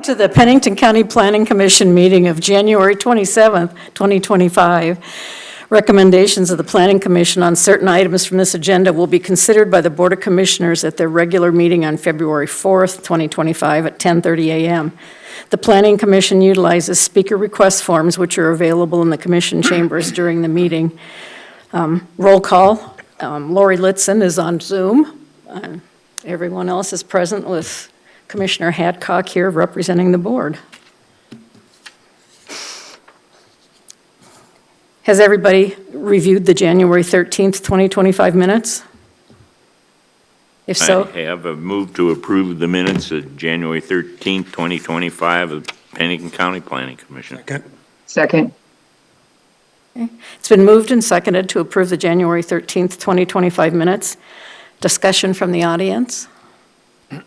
To the Pennington County Planning Commission meeting of January 27th, 2025. Recommendations of the Planning Commission on certain items from this agenda will be considered by the Board of Commissioners at their regular meeting on February 4th, 2025 at 10:30 a.m. The Planning Commission utilizes speaker request forms which are available in the Commission chambers during the meeting. Roll call. Lori Litzen is on Zoom. Everyone else is present with Commissioner Hadcock here representing the board. Has everybody reviewed the January 13th, 2025 minutes? If so, I have a move to approve the minutes of January 13th, 2025 of Pennington County Planning Commission. Second. it's been moved and seconded to approve the January 13th, 2025 minutes. Discussion from the audience,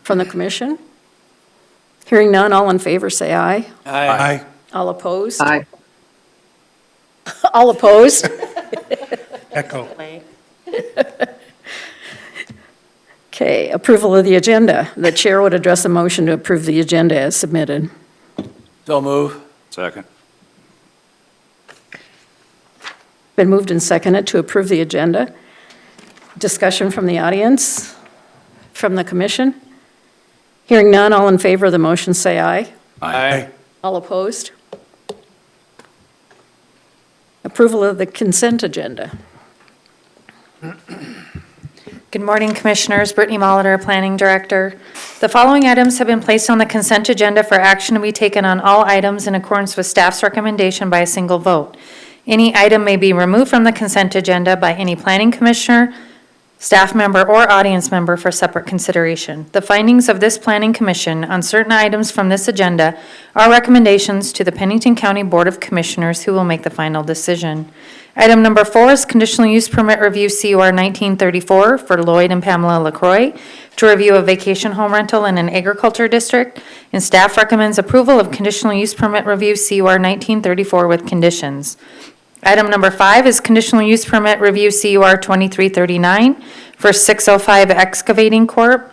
from the commission? Hearing none, all in favor say aye. Aye. All opposed? Aye. All opposed? Echo. Okay, approval of the agenda. The chair would address a motion to approve the agenda as submitted. So move. Second. Been moved and seconded to approve the agenda. Discussion from the audience, from the commission? Hearing none, all in favor of the motion say aye. Aye. All opposed? Approval of the consent agenda. Good morning, Commissioners. Brittany Molitor, Planning Director. The following items have been placed on the consent agenda for action to be taken on all items in accordance with staff's recommendation by a single vote. Any item may be removed from the consent agenda by any planning commissioner, staff member, or audience member for separate consideration. The findings of this Planning Commission on certain items from this agenda are recommendations to the Pennington County Board of Commissioners, who will make the final decision. Item number 4 is conditional use permit review CUR 1934 for Lloyd and Pamela LaCroix to review a vacation home rental in an agriculture district, and staff recommends approval of conditional use permit review CUR 1934 with conditions. Item number 5 is conditional use permit review CUR 2339 for 605 Excavating Corp.,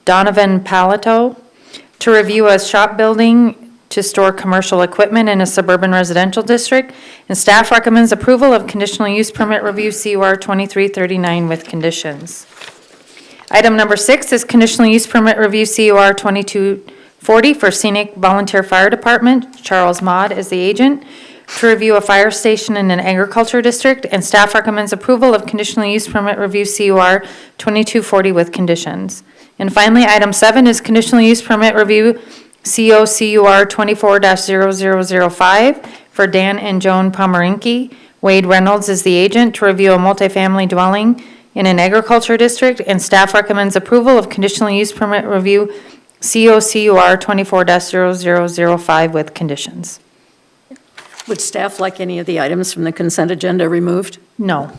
Donovan Palato, to review a shop building to store commercial equipment in a suburban residential district, and staff recommends approval of conditional use permit review CUR 2339 with conditions. Item number 6 is conditional use permit review CUR 2240 for Scenic Volunteer Fire Department. Charles Maude is the agent, to review a fire station in an agriculture district, and staff recommends approval of conditional use permit review CUR 2240 with conditions. And finally, item 7 is conditional use permit review COCUR 24-0005 for Dan and Joan Pomeranke. Wade Reynolds is the agent, to review a multifamily dwelling in an agriculture district, and staff recommends approval of conditional use permit review COCUR 24-0005 with conditions. Would staff like any of the items from the consent agenda removed? No.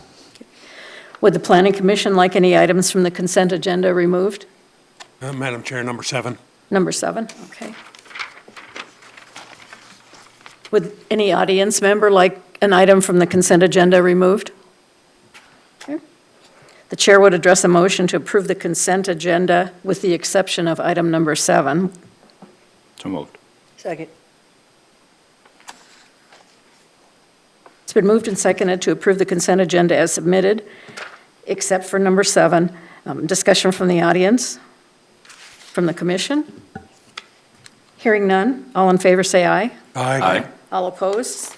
Would the Planning Commission like any items from the consent agenda removed? Madam Chair, number 7. Number 7, okay. Would any audience member like an item from the consent agenda removed? Okay. The chair would address a motion to approve the consent agenda with the exception of item number 7. So moved. Second. It's been moved and seconded to approve the consent agenda as submitted, except for number 7. Discussion from the audience, from the commission? Hearing none, all in favor say aye. Aye. All opposed?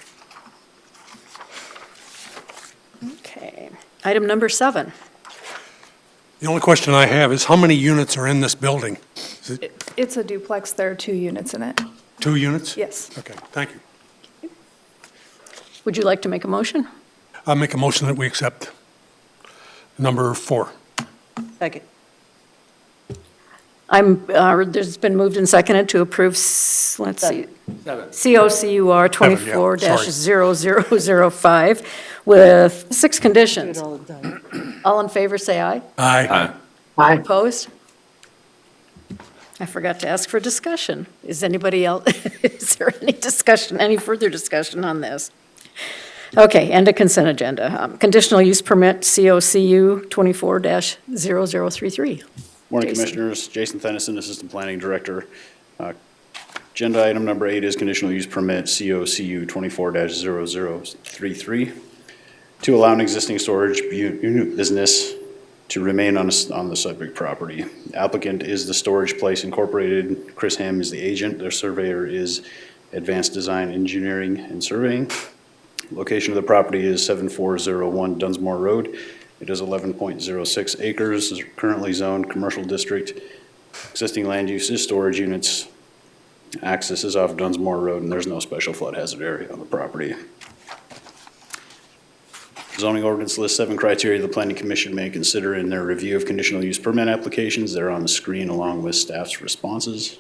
Okay. Item number 7. The only question I have is how many units are in this building? Is it It's a duplex. There are 2 units in it. 2 units? Yes. Okay, thank you. Would you like to make a motion? I'll make a motion that we accept number 4. Second. There's been moved and seconded to approve, let's see, COCUR 24-0005 with 6 conditions. All in favor, say aye. Aye. Aye. Opposed? I forgot to ask for discussion. Is anybody else, is there any discussion, any further discussion on this? Okay, and a consent agenda. Conditional use permit, COCU 24-0033. Morning, Jason. Commissioners. Jason Thennison, Assistant Planning Director. Agenda item number 8 is conditional use permit COCU 24-0033 to allow an existing storage unit business to remain on the subject property. Applicant is The Storage Place Incorporated. Chris Ham is the agent. Their surveyor is Advanced Design Engineering and Surveying. Location of the property is 7401 Dunsmore Road. It is 11.06 acres, is currently zoned commercial district. Existing land use is storage units. Access is off Dunsmore Road, and there's no special flood hazard area on the property. Zoning ordinance lists 7 criteria the Planning Commission may consider in their review of conditional use permit applications. They're on the screen along with staff's responses.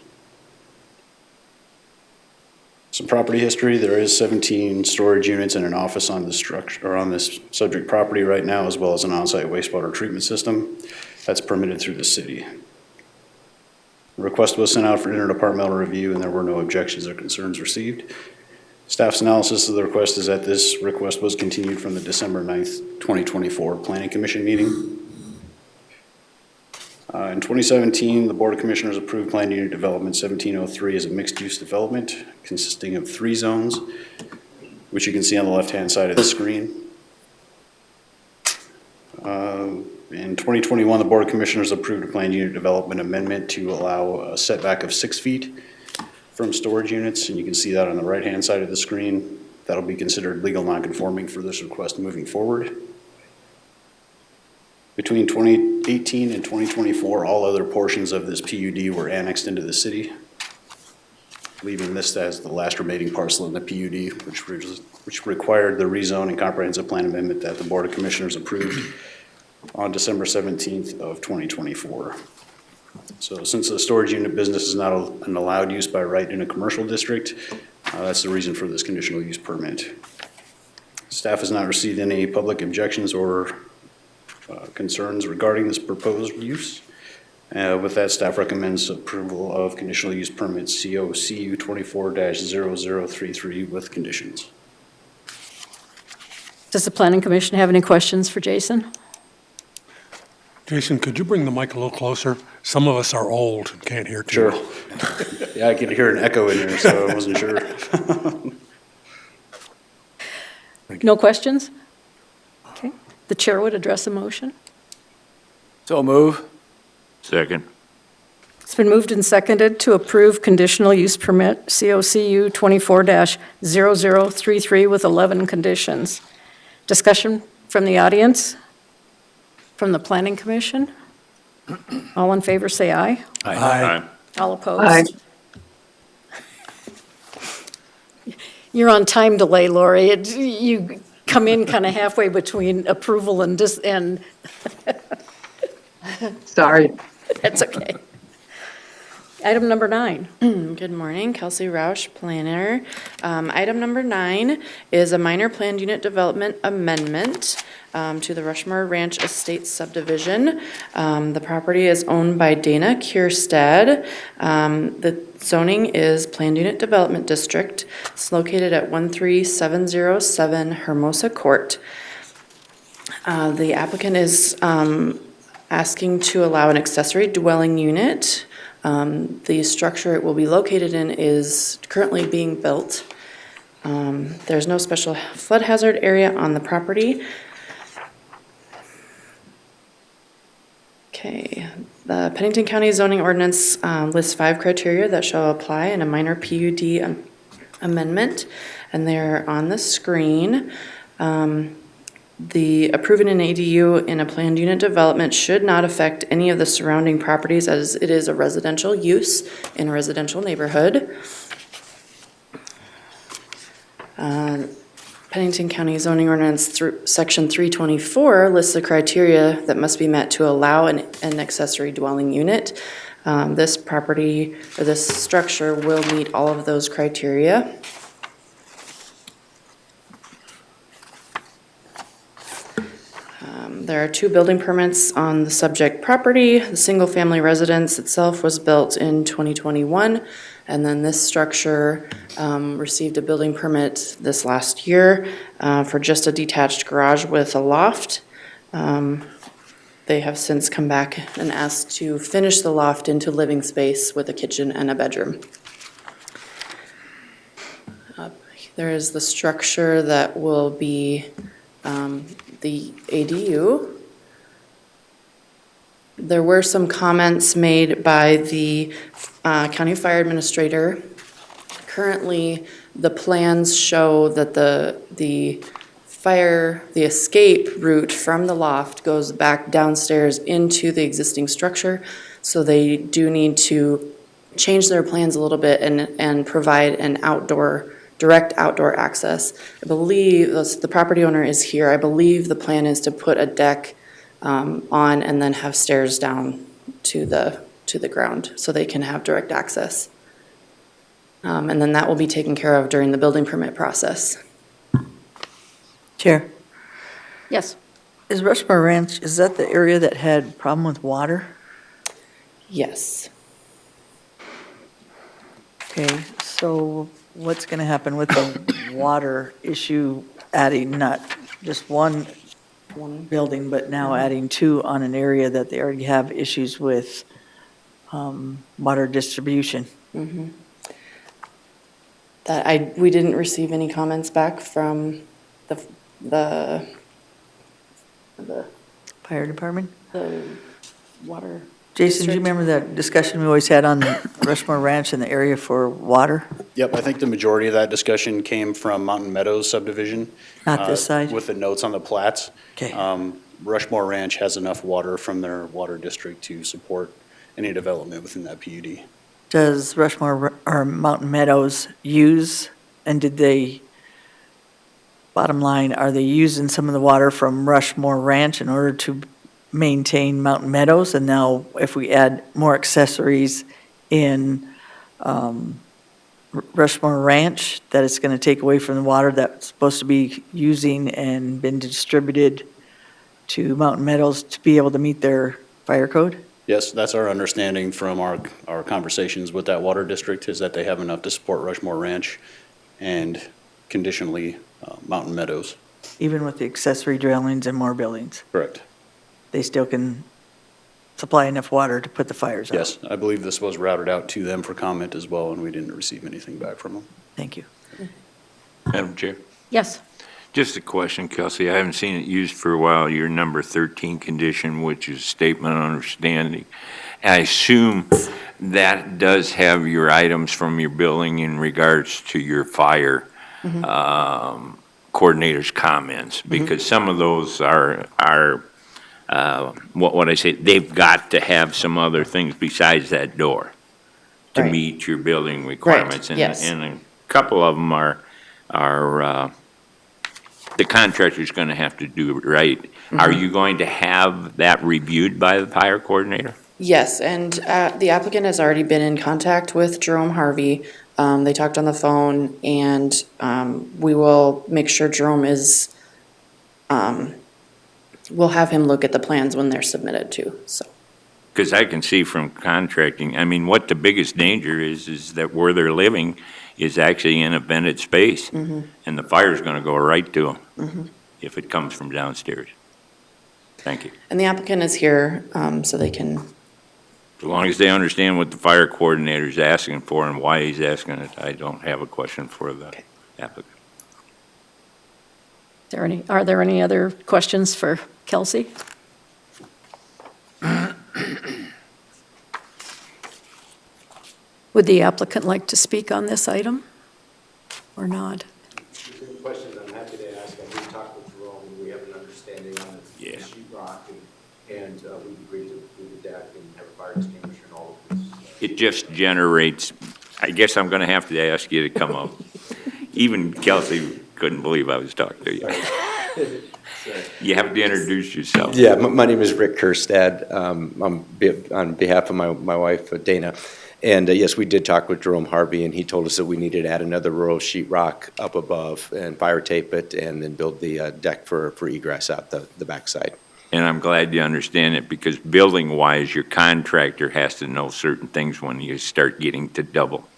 Some property history. There is 17 storage units and an office on the structure, or on this subject property right now, as well as an on-site wastewater treatment system that's permitted through the city. The request was sent out for interdepartmental review, and there were no objections or concerns received. Staff's analysis of the request is that this request was continued from the December 9th, 2024 Planning Commission meeting. In 2017, the Board of Commissioners approved Planned Unit Development 1703 as a mixed-use development consisting of 3 zones, which you can see on the left-hand side of the screen. In 2021, the Board of Commissioners approved a Planned Unit Development amendment to allow a setback of 6 feet from storage units, and you can see that on the right-hand side of the screen. That'll be considered legal nonconforming for this request moving forward. Between 2018 and 2024, all other portions of this PUD were annexed into the city, leaving this as the last remaining parcel in the PUD, which required the rezone and comprehensive plan amendment that the Board of Commissioners approved on December 17th of 2024. So since the storage unit business is not an allowed use by right in a commercial district, that's the reason for this conditional use permit. Staff has not received any public objections or concerns regarding this proposed use. With that, staff recommends approval of conditional use permit COCU 24-0033 with conditions. Does the Planning Commission have any questions for Jason? Jason, could you bring the mic a little closer? Some of us are old and can't hear too Sure. well. Yeah, I could hear an echo in here, so I wasn't sure. No questions? Okay. The chair would address a motion. So move. Second. It's been moved and seconded to approve conditional use permit COCU 24-0033 with 11 conditions. Discussion from the audience? From the Planning Commission? All in favor, say aye. Aye. All opposed? You're on time delay, Lori. You come in kind of halfway between approval and Sorry. that's okay. Item number 9. Good morning, Kelsey Roush, planner. Item number 9 is a minor planned unit development amendment to the Rushmore Ranch Estates subdivision. The property is owned by Dana Kierstead. The zoning is planned unit development district. It's located at 13707 Hermosa Court. The applicant is asking to allow an accessory dwelling unit. The structure it will be located in is currently being built. There's no special flood hazard area on the property. Okay, the Pennington County zoning ordinance lists 5 criteria that shall apply in a minor PUD amendment, and they're on the screen. The approving an ADU in a planned unit development should not affect any of the surrounding properties, as it is a residential use in a residential neighborhood. Pennington County zoning ordinance section 324 lists the criteria that must be met to allow an accessory dwelling unit. This property, or this structure, will meet all of those criteria. There are 2 building permits on the subject property. The single-family residence itself was built in 2021, and then this structure received a building permit this last year for just a detached garage with a loft. They have since come back and asked to finish the loft into living space with a kitchen and a bedroom. There is the structure that will be the ADU. There were some comments made by the county fire administrator. Currently, the plans show that the escape route from the loft goes back downstairs into the existing structure. So they do need to change their plans a little bit and provide an direct outdoor access. I believe, the property owner is here, I believe the plan is to put a deck on and then have stairs down to the ground so they can have direct access. And then that will be taken care of during the building permit process. Chair, Yes. is Rushmore Ranch, is that the area that had problem with water? Yes. Okay, so what's going to happen with the water issue, adding not just one building, but now adding two on an area that they already have issues with water distribution? We didn't receive any comments back from the Fire department? water. Jason, do you remember that discussion we always had on Rushmore Ranch and the area for water? Yep, I think the majority of that discussion came from Mountain Meadows subdivision. Not this side? With the notes on the plats. Okay. Rushmore Ranch has enough water from their water district to support any development within that PUD. Does Rushmore or Mountain Meadows use, and did they, bottom line, are they using some of the water from Rushmore Ranch in order to maintain Mountain Meadows? And now if we add more accessories in Rushmore Ranch, that it's going to take away from the water that's supposed to be using and been distributed to Mountain Meadows to be able to meet their fire code? Yes, that's our understanding from our conversations with that water district, is that they have enough to support Rushmore Ranch and conditionally Mountain Meadows. Even with the accessory dwellings and more buildings, Correct. they still can supply enough water to put the fires out? Yes, I believe this was routed out to them for comment as well, and we didn't receive anything back from them. Thank you. Madam Chair, Yes. just a question, Kelsey. I haven't seen it used for a while. Your number 13 condition, which is statement of understanding. I assume that does have your items from your building in regards to your fire coordinator's comments, because some of those are what would I say? They've got to have some other things besides that door to Right. meet your building requirements. And- yes. And a couple of them are the contractor's going to have to do it right. Are you going to have that reviewed by the fire coordinator? Yes, and the applicant has already been in contact with Jerome Harvey. They talked on the phone, and we will make sure Jerome is, we'll have him look at the plans when they're submitted too, so. Because I can see from contracting, I mean, what the biggest danger is that where they're living is actually in a vented space, and the fire's going to go right to them if it comes from downstairs. Thank you. And the applicant is here, so they can, As long as they understand what the fire coordinator is asking for and why he's asking it, I don't have a question for the applicant. Are there any other questions for Kelsey? Would the applicant like to speak on this item or not? Questions I'm happy to ask. I did talk with Jerome, and we have an understanding on the Yeah. sheet rock, and we've agreed to do the deck and have a fire extinguisher and all of this. It just generates, I guess I'm going to have to ask you to come up. Even Kelsey couldn't believe I was talking to you. You have to introduce yourself. Yeah, my name is Rick Kerstad. On behalf of my wife, Dana. And yes, we did talk with Jerome Harvey, and he told us that we needed to add another row of sheet rock up above and fire tape it, and then build the deck for egress out the backside. And I'm glad you understand it, because building-wise, your contractor has to know certain things when you start getting to double.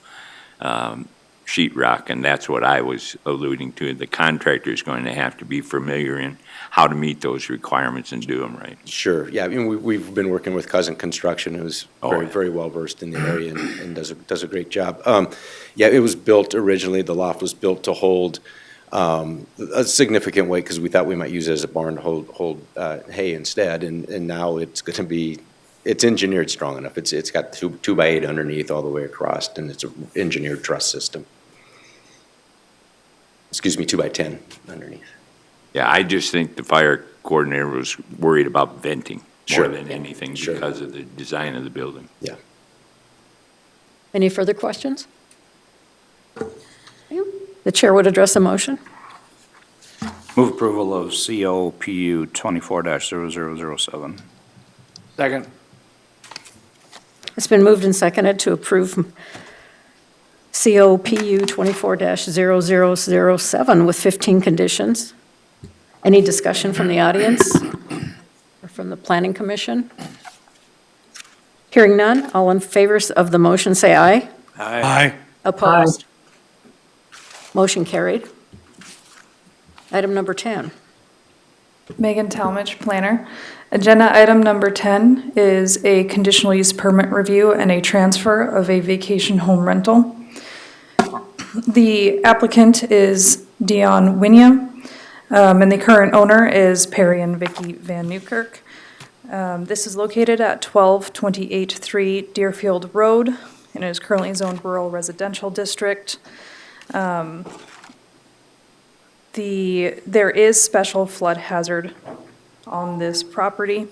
sheetrock, and that's what I was alluding to. The contractor is going to have to be familiar in how to meet those requirements and do them right. Sure, yeah, I mean, we've been working with Cousin Construction, who's very, yeah. very well-versed in the area and does a great job. Yeah, it was built originally, the loft was built to hold a significant weight, because we thought we might use it as a barn to hold hay instead, and now it's going to be, it's engineered strong enough. It's got 2x8 underneath all the way across, and it's an engineered truss system. Excuse me, 2x10 underneath. Yeah, I just think the fire coordinator was worried about venting more Sure. than anything Sure. because of the design of the building. Yeah. Any further questions? The chair would address a motion. Move approval of COPU 24-0007. Second. It's been moved and seconded to approve COPU 24-0007 with 15 conditions. Any discussion from the audience or from the Planning Commission? Hearing none, all in favor of the motion, say aye. Aye. Opposed? Motion carried. Item number 10. Megan Talmadge, planner. Agenda item number 10 is a conditional use permit review and a transfer of a vacation home rental. The applicant is Dion Winia, and the current owner is Perry and Vicky Van Newkirk. This is located at 12283 Deerfield Road, and it is currently zoned rural residential district. There is special flood hazard on this property.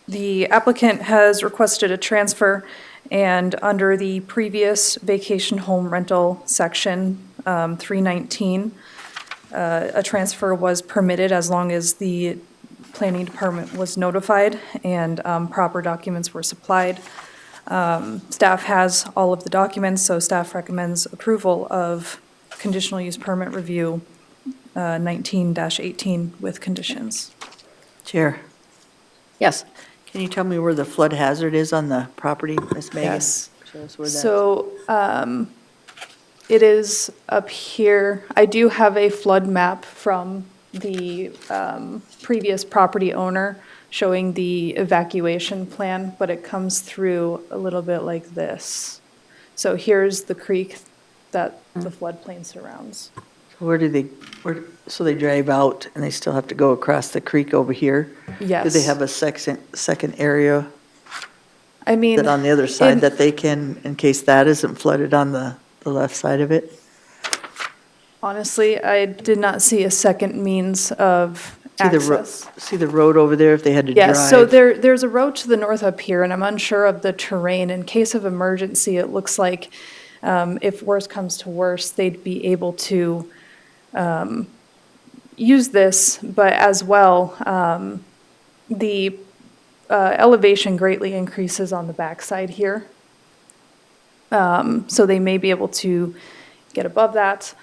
The applicant has requested a transfer, and under the previous vacation home rental section, 319, a transfer was permitted as long as the planning department was notified and proper documents were supplied. Staff has all of the documents, so staff recommends approval of conditional use permit review 19-18 with conditions. Chair, Yes. can you tell me where the flood hazard is on the property, Ms. Megan? Yes. Show us where that- So it is up here. I do have a flood map from the previous property owner showing the evacuation plan, but it comes through a little bit like this. So here's the creek that the floodplain surrounds. So they drive out and they still have to go across the creek over here? Yes. Do they have a second area I mean, that on the other side in- that they can, in case that isn't flooded on the left side of it? honestly, I did not see a second means of access. See the road over there if they had to drive? Yes, so there's a road to the north up here, and I'm unsure of the terrain. In case of emergency, it looks like if worse comes to worse, they'd be able to use this, but as well, the elevation greatly increases on the backside here. So they may be able to get above that.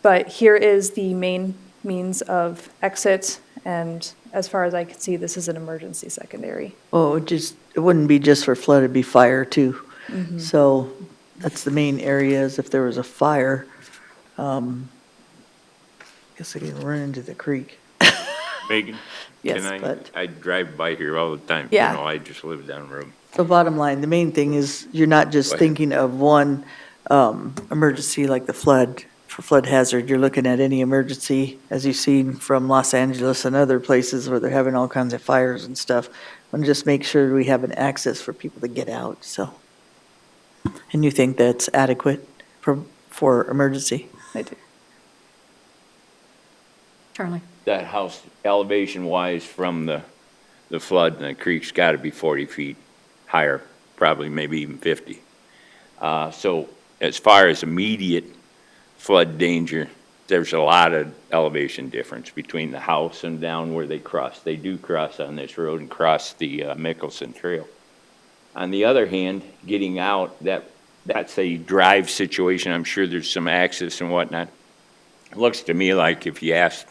But here is the main means of exit, and as far as I can see, this is an emergency secondary. Oh, it wouldn't be just for flood, it'd be fire too. So that's the main areas, if there was a fire, guess they can run into the creek. Megan? Yes, Can but- I drive by here all the time. Yeah. You know, I just live down the road. So bottom line, the main thing is you're not just Go ahead. thinking of one emergency like the flood, for flood hazard. You're looking at any emergency, as you've seen from Los Angeles and other places where they're having all kinds of fires and stuff. Want to just make sure we have an access for people to get out, so. And you think that's adequate for emergency? I do. Charlie? That house elevation-wise from the flood and the creek's got to be 40 feet higher, probably maybe even 50. So as far as immediate flood danger, there's a lot of elevation difference between the house and down where they cross. They do cross on this road and cross the Mickelson Trail. On the other hand, getting out, that's a drive situation. I'm sure there's some access and whatnot. It looks to me like if you ask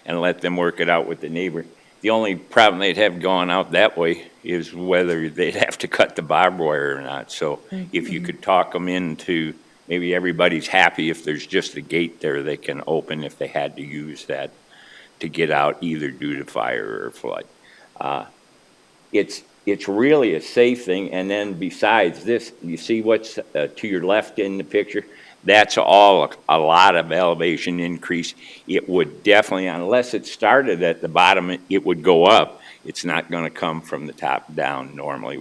and let them work it out with the neighbor, The only problem they'd have going out that way is whether they'd have to cut the barbed wire or not. So if you could talk them into, maybe everybody's happy if there's just a gate there they can open if they had to use that to get out either due to fire or flood. It's really a safe thing, and then besides this, you see what's to your left in the picture? That's all a lot of elevation increase. It would definitely, unless it started at the bottom, it would go up. It's not gonna come from the top down normally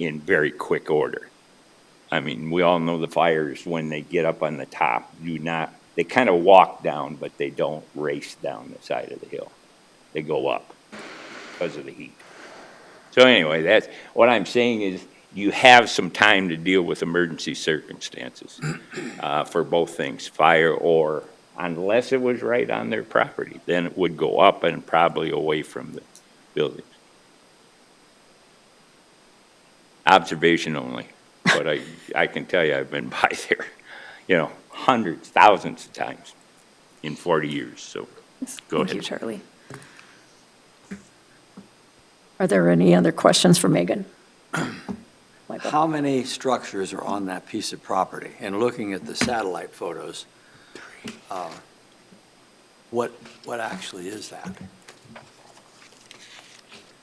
in very quick order. I mean, we all know the fires, when they get up on the top, they kind of walk down, but they don't race down the side of the hill. They go up because of the heat. So anyway, that's, what I'm saying is, you have some time to deal with emergency circumstances for both things, fire or, unless it was right on their property, then it would go up and probably away from the buildings. Observation only, but I can tell you, I've been by there, hundreds, thousands of times in 40 years, so go ahead. Thank you, Charlie. Are there any other questions for Megan? Michael? How many structures are on that piece of property? And looking at the satellite photos, what actually is that?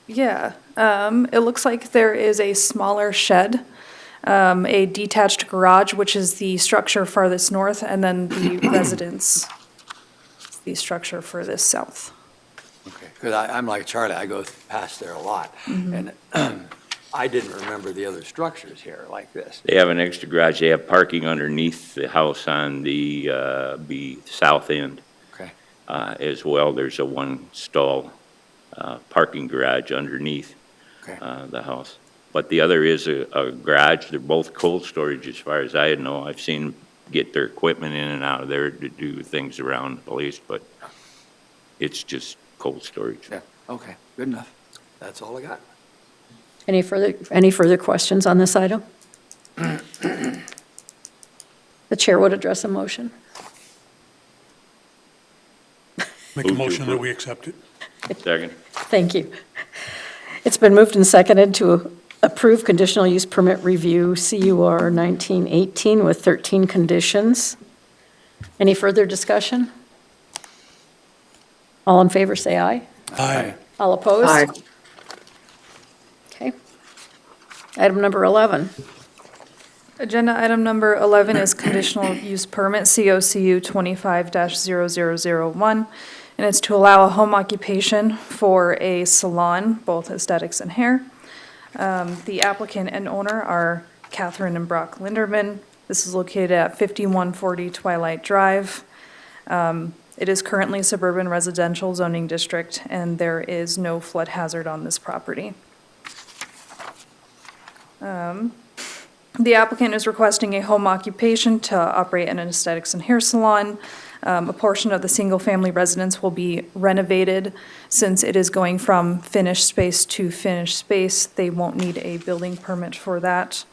Yeah, it looks like there is a smaller shed, a detached garage, which is the structure farthest north, and then the residence, the structure furthest south. Okay, because I'm like Charlie, I go past there a lot, and I didn't remember the other structures here like this. They have an extra garage, they have parking underneath the house on the south end. Okay. As well, there's a one-stall parking garage underneath Okay. the house. But the other is a garage, they're both cold storage as far as I know. I've seen them get their equipment in and out of there to do things around the place, but it's just cold storage. Yeah, okay, good enough. That's all I got. Any further questions on this item? The chair would address a motion. Make a motion that we accept it. Second. Thank you. It's been moved and seconded to approve conditional use permit review CUR 1918 with 13 conditions. Any further discussion? All in favor, say aye. Aye. All opposed? Aye. Okay. Item number 11. Agenda item number 11 is conditional use permit, COCU 25-0001, and it's to allow a home occupation for a salon, both aesthetics and hair. The applicant and owner are Catherine and Brock Linderman. This is located at 5140 Twilight Drive. It is currently suburban residential zoning district, and there is no flood hazard on this property. The applicant is requesting a home occupation to operate an aesthetics and hair salon. A portion of the single-family residence will be renovated. Since it is going from finished space to finished space, they won't need a building permit for that.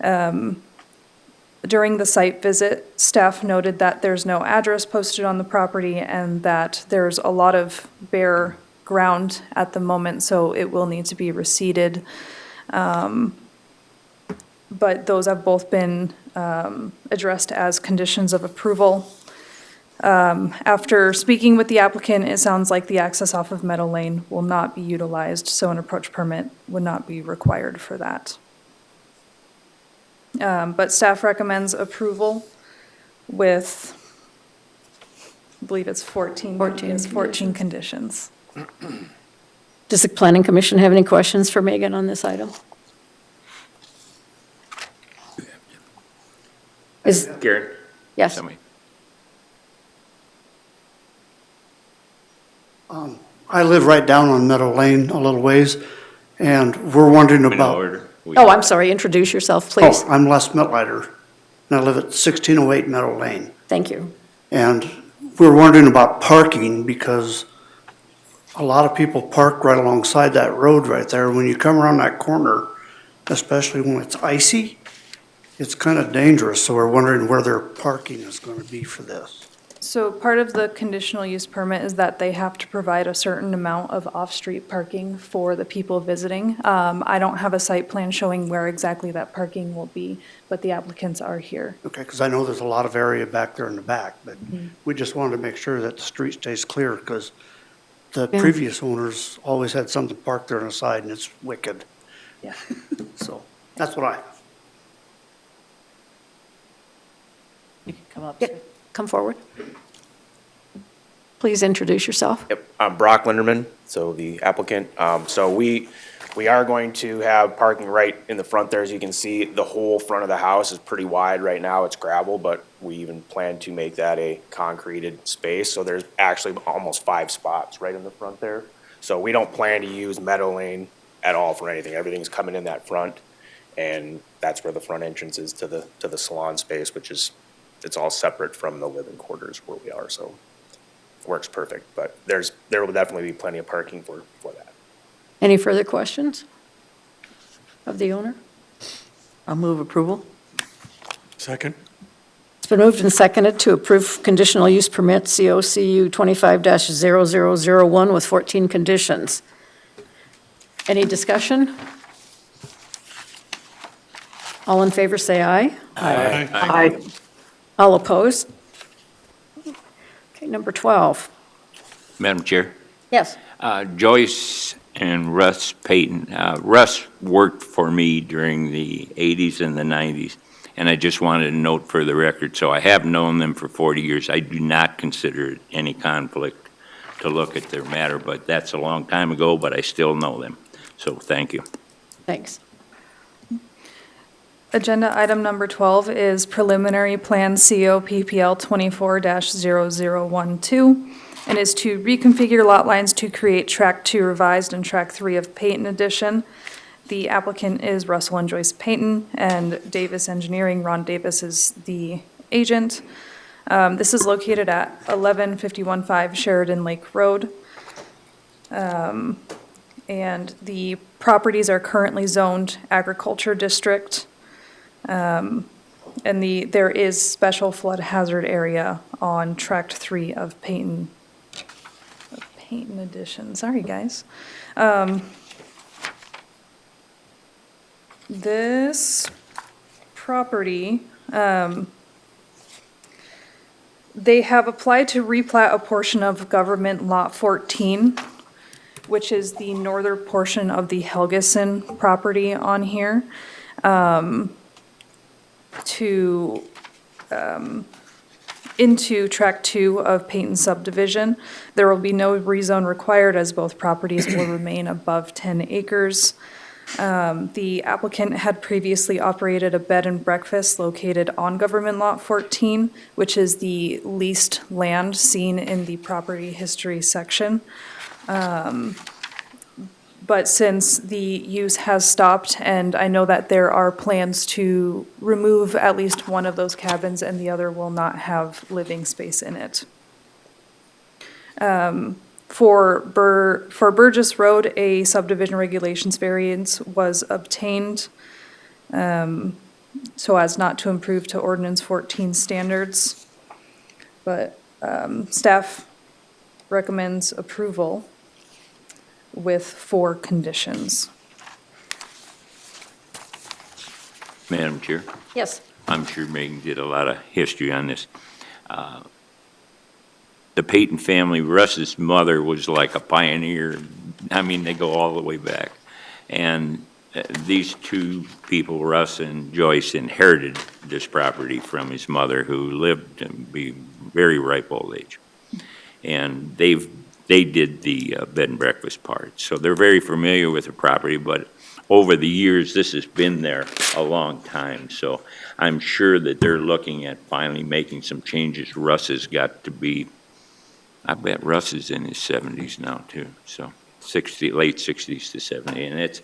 During the site visit, staff noted that there's no address posted on the property and that there's a lot of bare ground at the moment, so it will need to be reseeded. But those have both been addressed as conditions of approval. After speaking with the applicant, it sounds like the access off of Meadow Lane will not be utilized, so an approach permit would not be required for that. But staff recommends approval with, I believe it's 14 conditions. Does the Planning Commission have any questions for Megan on this item? Garrett? Yes. Somebody. I live right down on Meadow Lane a little ways, and we're wondering In about. order. Oh, I'm sorry, introduce yourself, please. Oh, I'm Les Mitleiter, and I live at 1608 Meadow Lane. Thank you. And we're wondering about parking because a lot of people park right alongside that road right there. When you come around that corner, especially when it's icy, it's kind of dangerous, so we're wondering where their parking is going to be for this. So part of the conditional use permit is that they have to provide a certain amount of off-street parking for the people visiting. I don't have a site plan showing where exactly that parking will be, but the applicants are here. Okay, because I know there's a lot of area back there in the back, but we just wanted to make sure that the street stays clear because the Yeah. previous owners always had something parked there on the side and it's wicked. Yeah. So that's what I have. You can come up. Yeah, come forward. Please introduce yourself. Yep, I'm Brock Linderman, so the applicant. So we are going to have parking right in the front there. As you can see, the whole front of the house is pretty wide right now. It's gravel, but we even plan to make that a concreted space. So there's actually almost 5 spots right in the front there. So we don't plan to use Meadow Lane at all for anything. Everything's coming in that front. And that's where the front entrance is to the salon space, which is, it's all separate from the living quarters where we are, so it works perfect. But there will definitely be plenty of parking for that. Any further questions of the owner? I'll move approval. Second? It's been moved and seconded to approve conditional use permit COCU 25-0001 with 14 conditions. Any discussion? All in favor, say aye. Aye. All opposed? Okay, number 12. Madam Chair? Yes. Joyce and Russ Payton. Russ worked for me during the 80s and the 90s, and I just wanted to note for the record, so I have known them for 40 years. I do not consider it any conflict to look at their matter, but that's a long time ago, but I still know them. So thank you. Thanks. Agenda item number 12 is preliminary plan CO PPL 24-0012, and is to reconfigure lot lines to create Track 2 revised and Track 3 of Peyton Edition. The applicant is Russell and Joyce Payton, and Davis Engineering, Ron Davis is the agent. This is located at 11515 Sheridan Lake Road. And the properties are currently zoned agriculture district. And there is special flood hazard area on Tract 3 of Peyton Edition. Sorry, guys. This property, they have applied to replat a portion of government lot 14, which is the northern portion of the Helgeson property on here, into Track 2 of Peyton subdivision. There will be no rezone required as both properties will remain above 10 acres. The applicant had previously operated a bed and breakfast located on government lot 14, which is the leased land seen in the property history section. But since the use has stopped, and I know that there are plans to remove at least one of those cabins and the other will not have living space in it. For Burgess Road, a subdivision regulations variance was obtained so as not to improve to ordinance 14 standards. But staff recommends approval with 4 conditions. Madam Chair? Yes. I'm sure Megan did a lot of history on this. The Peyton family, Russ's mother was like a pioneer. I mean, they go all the way back. And these 2 people, Russ and Joyce, inherited this property from his mother, who lived to be very ripe old age. And they did the bed and breakfast part. So they're very familiar with the property, but over the years, this has been there a long time. So I'm sure that they're looking at finally making some changes. Russ has got to be, I bet Russ is in his 70s now too. So late 60s to 70. And it's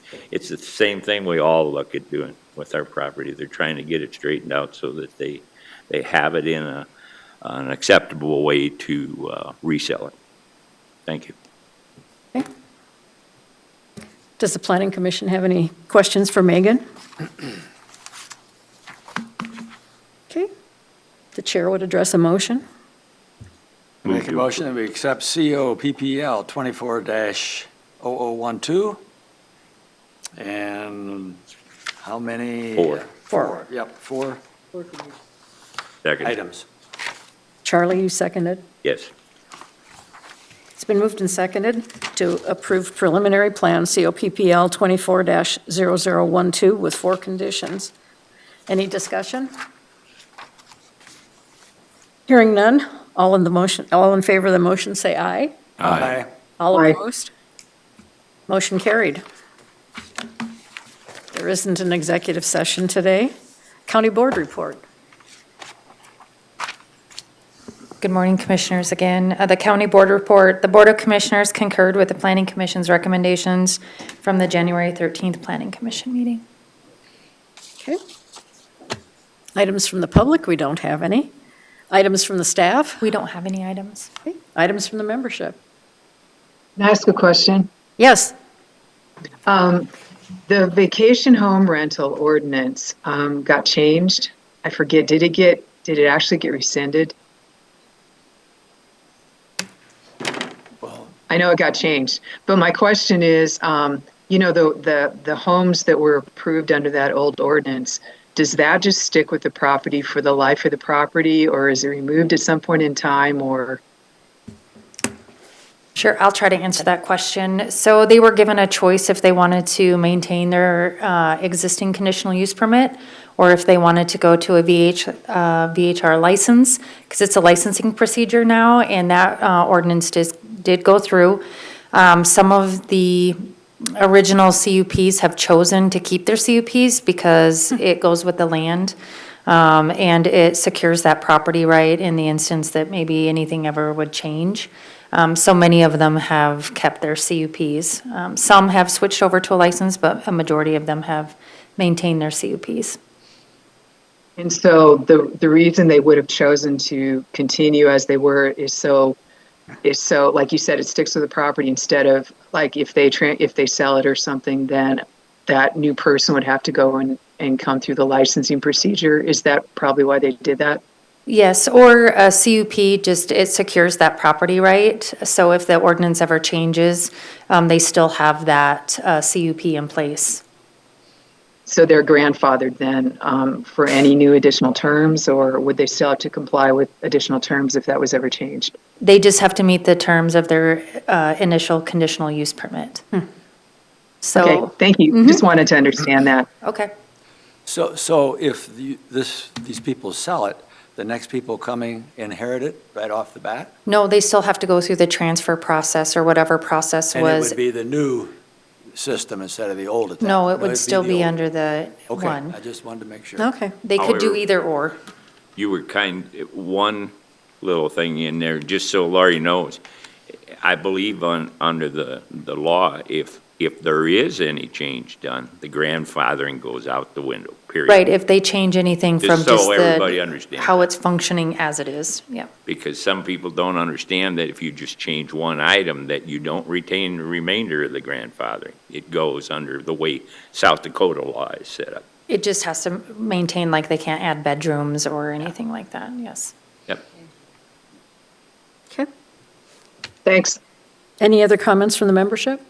the same thing we all look at doing with our property. They're trying to get it straightened out so that they have it in an acceptable way to resell it. Thank you. Okay. Does the Planning Commission have any questions for Megan? Okay. The chair would address a motion. Make a to motion that we accept CO PPL 24-0012. And how many? Four. Yep, four Second. items. Charlie, you seconded? Yes. It's been moved and seconded to approve preliminary plan COPPL 24-0012 with 4 conditions. Any discussion? Hearing none, all in favor of the motion, say aye. Aye. All opposed? Motion carried. There isn't an executive session today. County Board report. Good morning, Commissioners. Again, the County Board report, the Board of Commissioners concurred with the Planning Commission's recommendations from the January 13th Planning Commission meeting. Okay. Items from the public, we don't have any. Items from the staff? We don't have any items. Okay. Items from the membership? Can I ask a question? Yes. The vacation home rental ordinance got changed. I forget, did it actually get rescinded? Well, I know it got changed, but my question is, the homes that were approved under that old ordinance, does that just stick with the property for the life of the property, or is it removed at some point in time, or? Sure, I'll try to answer that question. So they were given a choice if they wanted to maintain their existing conditional use permit, or if they wanted to go to a VHR license, because it's a licensing procedure now, and that ordinance did go through. Some of the original CUPs have chosen to keep their CUPs because it goes with the land, and it secures that property right in the instance that maybe anything ever would change. So many of them have kept their CUPs. Some have switched over to a license, but a majority of them have maintained their CUPs. And so the reason they would have chosen to continue as they were is so, like you said, it sticks with the property instead of, like, if they sell it or something, then that new person would have to go and come through the licensing procedure. Is that probably why they did that? Yes, or a CUP, it secures that property right. So if the ordinance ever changes, they still have that CUP in place. So they're grandfathered then for any new additional terms, or would they still have to comply with additional terms if that was ever changed? They just have to meet the terms of their initial conditional use permit. So, Okay, thank you. Just wanted to understand that. okay. So if these people sell it, the next people coming inherit it right off the bat? No, they still have to go through the transfer process or whatever process And it was. would be the new system instead of the old at that? No, it it'd would still be the old. under the Okay, one. I just wanted to make sure. Okay. They could do However- either or. You were one little thing in there, just so Laurie knows. I believe under the law, if there is any change done, the grandfathering goes out the window, period. Right, if they change anything from Just so just everybody the, understands. how it's functioning as it is, yeah. Because some people don't understand that if you just change one item, that you don't retain the remainder of the grandfathering. It goes under the way South Dakota law is set up. It just has to maintain, like, they can't add bedrooms or anything like that, yes. Yep. Okay. Thanks. Any other comments from the membership?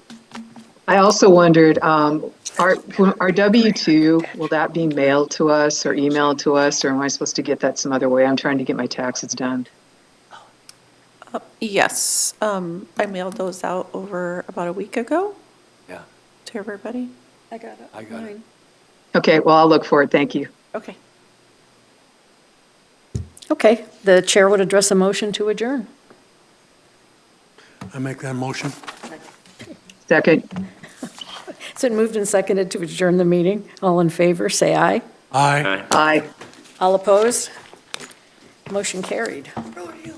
I also wondered, our W-2, will that be mailed to us or emailed to us, or am I supposed to get that some other way? I'm trying to get my taxes done. Yes, I mailed those out over about a week ago. Yeah. To everybody. I got it. I got it. Okay, well, I'll look for it. Thank you. Okay. Okay, the chair would address a motion to adjourn. I make that motion. Second. It's been moved and seconded to adjourn the meeting. All in favor, say aye. Aye. Aye. All opposed? Motion carried. Rodeo.